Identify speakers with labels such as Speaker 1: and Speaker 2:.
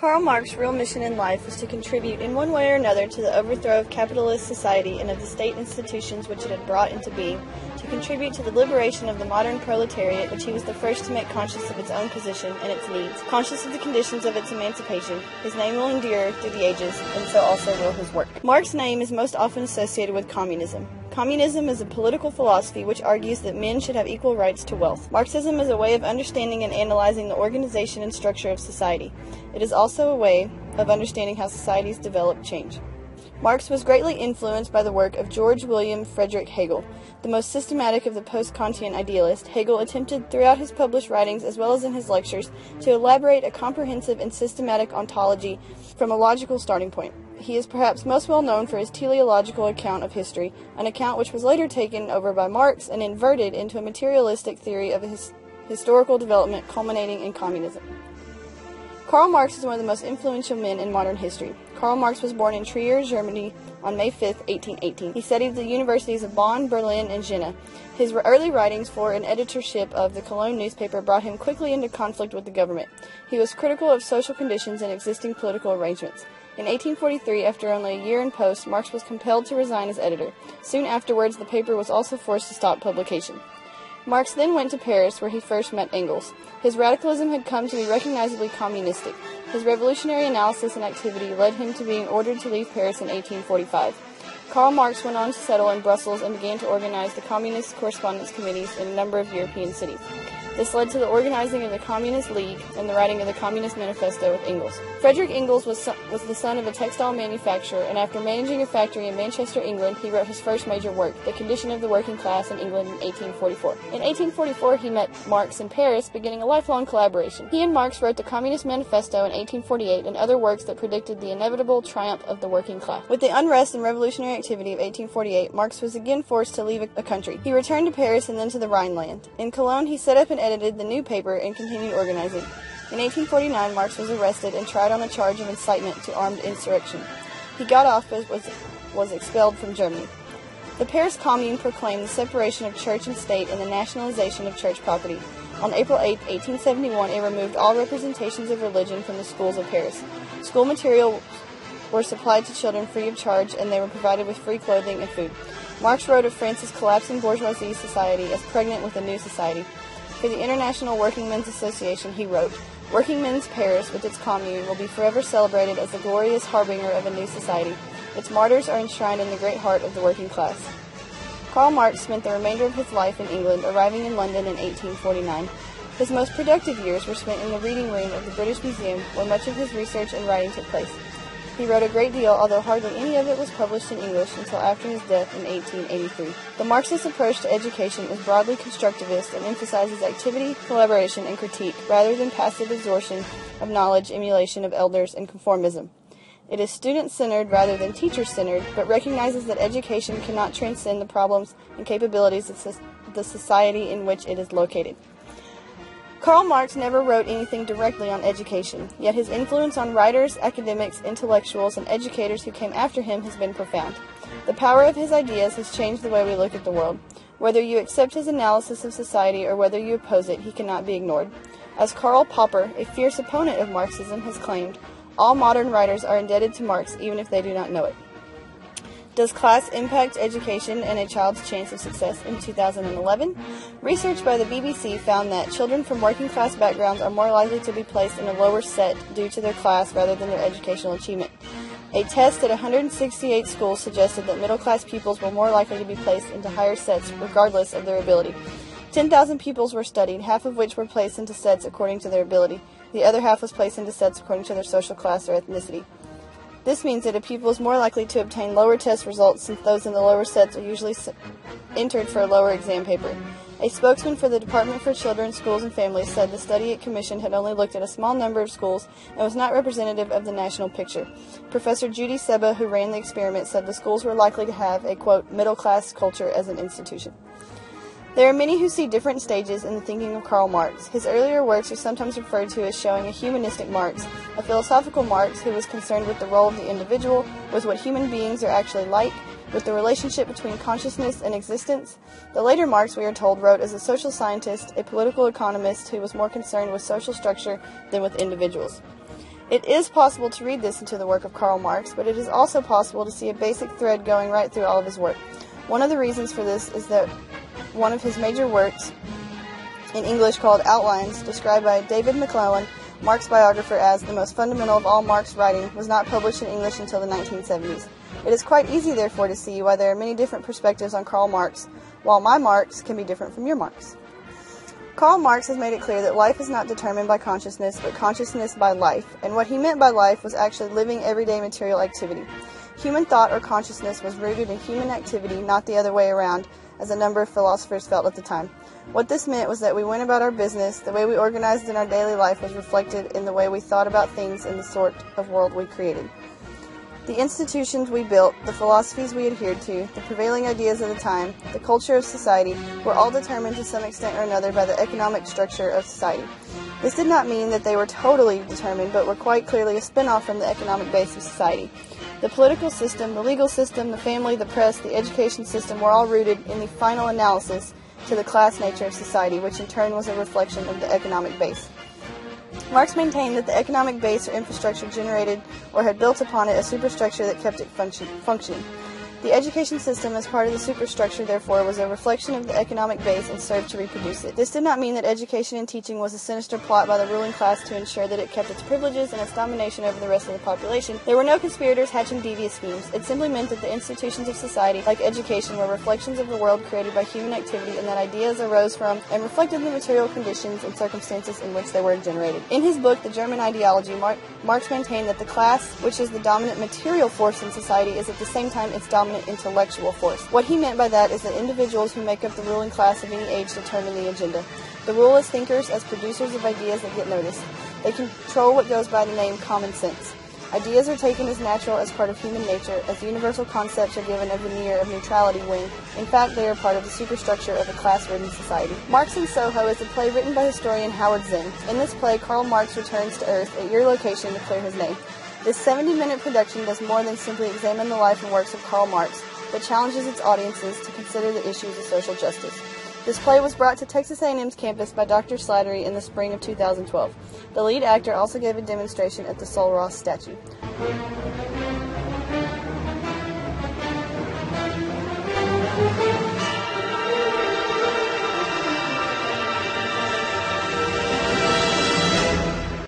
Speaker 1: Karl Marx's real mission in life was to contribute in one way or another to the overthrow of capitalist society and of the state institutions which it had brought into being, to contribute to the liberation of the modern proletariat, which he was the first to make conscious of its own position and its needs, conscious of the conditions of its emancipation. His name will endure through the ages, and so also will his work. Marx's name is most often associated with communism. Communism is a political philosophy which argues that men should have equal rights to wealth. Marxism is a way of understanding and analyzing the organization and structure of society. It is also a way of understanding how societies develop change. Marx was greatly influenced by the work of George William Frederick Hegel. The most systematic of the post-Kantian idealists, Hegel attempted throughout his published writings as well as in his lectures to elaborate a comprehensive and systematic ontology from a logical starting point. He is perhaps most well known for his teleological account of history, an account which was later taken over by Marx and inverted into a materialistic theory of historical development culminating in communism. Karl Marx is one of the most influential men in modern history. Karl Marx was born in Trier, Germany on May 5, 1818. He studied at the universities of Bonn, Berlin, and Jena. His early writings for an editorship of the Cologne newspaper brought him quickly into conflict with the government. He was critical of social conditions and existing political arrangements. In 1843, after only a year in post, Marx was compelled to resign as editor. Soon afterwards, the paper was also forced to stop publication. Marx then went to Paris, where he first met Engels. His radicalism had come to be recognizably communistic. His revolutionary analysis and activity led him to being ordered to leave Paris in 1845. Karl Marx went on to settle in Brussels and began to organize the Communist Correspondence Committees in a number of European cities. This led to the organizing of the Communist League and the writing of the Communist Manifesto with Engels. Frederick Engels was the son of a textile manufacturer, and after managing a factory in Manchester, England, he wrote his first major work, The Condition of the Working Class in England, in 1844. In 1844, he met Marx in Paris, beginning a lifelong collaboration. He and Marx wrote the Communist Manifesto in 1848 and other works that predicted the inevitable triumph of the working class. With the unrest and revolutionary activity of 1848, Marx was again forced to leave a country. He returned to Paris and then to the Rhineland. In Cologne, he set up and edited the new paper and continued organizing. In 1849, Marx was arrested and tried on a charge of incitement to armed insurrection. He got off but was expelled from Germany. The Paris Commune proclaimed the separation of church and state and the nationalization of church property. On April 8, 1871, it removed all representations of religion from the schools of Paris. School material were supplied to children free of charge, and they were provided with free clothing and food. Marx wrote of France's collapsing bourgeoisie society as pregnant with a new society. For the International Working Men's Association, he wrote, "Working men's Paris, with its commune, will be forever celebrated as the glorious harbinger of a new society. Its martyrs are enshrined in the great heart of the working class." Karl Marx spent the remainder of his life in England, arriving in London in 1849. His most productive years were spent in the reading room of the British Museum, where much of his research and writing took place. He wrote a great deal, although hardly any of it was published in English until after his death in 1883. The Marxist approach to education is broadly constructivist and emphasizes activity, collaboration, and critique, rather than passive absorption of knowledge, emulation of elders, and conformism. It is student-centered rather than teacher-centered, but recognizes that education cannot transcend the problems and capabilities of the society in which it is located. Karl Marx never wrote anything directly on education, yet his influence on writers, academics, intellectuals, and educators who came after him has been profound. The power of his ideas has changed the way we look at the world. Whether you accept his analysis of society or whether you oppose it, he cannot be ignored. As Karl Popper, a fierce opponent of Marxism, has claimed, all modern writers are indebted to Marx even if they do not know it. Does class impact education and a child's chance of success in 2011? Research by the BBC found that children from working class backgrounds are more likely to be placed in a lower set due to their class rather than their educational achievement. A test at 168 schools suggested that middle-class pupils were more likely to be placed into higher sets regardless of their ability. 10,000 pupils were studied, half of which were placed into sets according to their ability. The other half was placed into sets according to their social class or ethnicity. This means that a pupil is more likely to obtain lower test results since those in the lower sets are usually entered for a lower exam paper. A spokesman for the Department for Children, Schools and Families said the study it commissioned had only looked at a small number of schools and was not representative of the national picture. Professor Judy Seba, who ran the experiment, said the schools were likely to have a, quote, middle-class culture as an institution. There are many who see different stages in the thinking of Karl Marx. His earlier works are sometimes referred to as showing a humanistic Marx, a philosophical Marx who was concerned with the role of the individual, with what human beings are actually like, with the relationship between consciousness and existence. The later Marx, we are told, wrote as a social scientist, a political economist who was more concerned with social structure than with individuals. It is possible to read this into the work of Karl Marx, but it is also possible to see a basic thread going right through all of his work. One of the reasons for this is that one of his major works in English called Outlines, described by David McClellan, Marx biographer, as the most fundamental of all Marx writing, was not published in English until the 1970s. It is quite easy, therefore, to see why there are many different perspectives on Karl Marx, while my Marx can be different from your Marx. Karl Marx has made it clear that life is not determined by consciousness, but consciousness by life, and what he meant by life was actually living everyday material activity. Human thought or consciousness was rooted in human activity, not the other way around, as a number of philosophers felt at the time. What this meant was that we went about our business, the way we organized in our daily life was reflected in the way we thought about things and the sort of world we created. The institutions we built, the philosophies we adhered to, the prevailing ideas of the time, the culture of society, were all determined to some extent or another by the economic structure of society. This did not mean that they were totally determined, but were quite clearly a spin-off from the economic base of society. The political system, the legal system, the family, the press, the education system were all rooted in the final analysis to the class nature of society, which in turn was a reflection of the economic base. Marx maintained that the economic base or infrastructure generated or had built upon it a superstructure that kept it functioning. The education system, as part of the superstructure, therefore, was a reflection of the economic base and served to reproduce it. This did not mean that education and teaching was a sinister plot by the ruling class to ensure that it kept its privileges and its domination over the rest of the population. There were no conspirators hatching devious schemes. It simply meant that the institutions of society, like education, were reflections of the world created by human activity, and that ideas arose from and reflected the material conditions and circumstances in which they were generated. In his book, The German Ideology, Marx maintained that the class, which is the dominant material force in society, is at the same time its dominant intellectual force. What he meant by that is that individuals who make up the ruling class of any age determine the agenda. The rule as thinkers, as producers of ideas that get noticed. They control what goes by the name common sense. Ideas are taken as natural as part of human nature, as universal concepts are given a veneer of neutrality when, in fact, they are part of the superstructure of a class-ridden society. Marx in Soho is a play written by historian Howard Zinn. In this play, Karl Marx returns to Earth at your location to clear his name. This 70-minute production does more than simply examine the life and works of Karl Marx, but challenges its audiences to consider the issues of social justice. This play was brought to Texas A&M's campus by Dr. Slattery in the spring of 2012. The lead actor also gave a demonstration at the Sol Ross statue.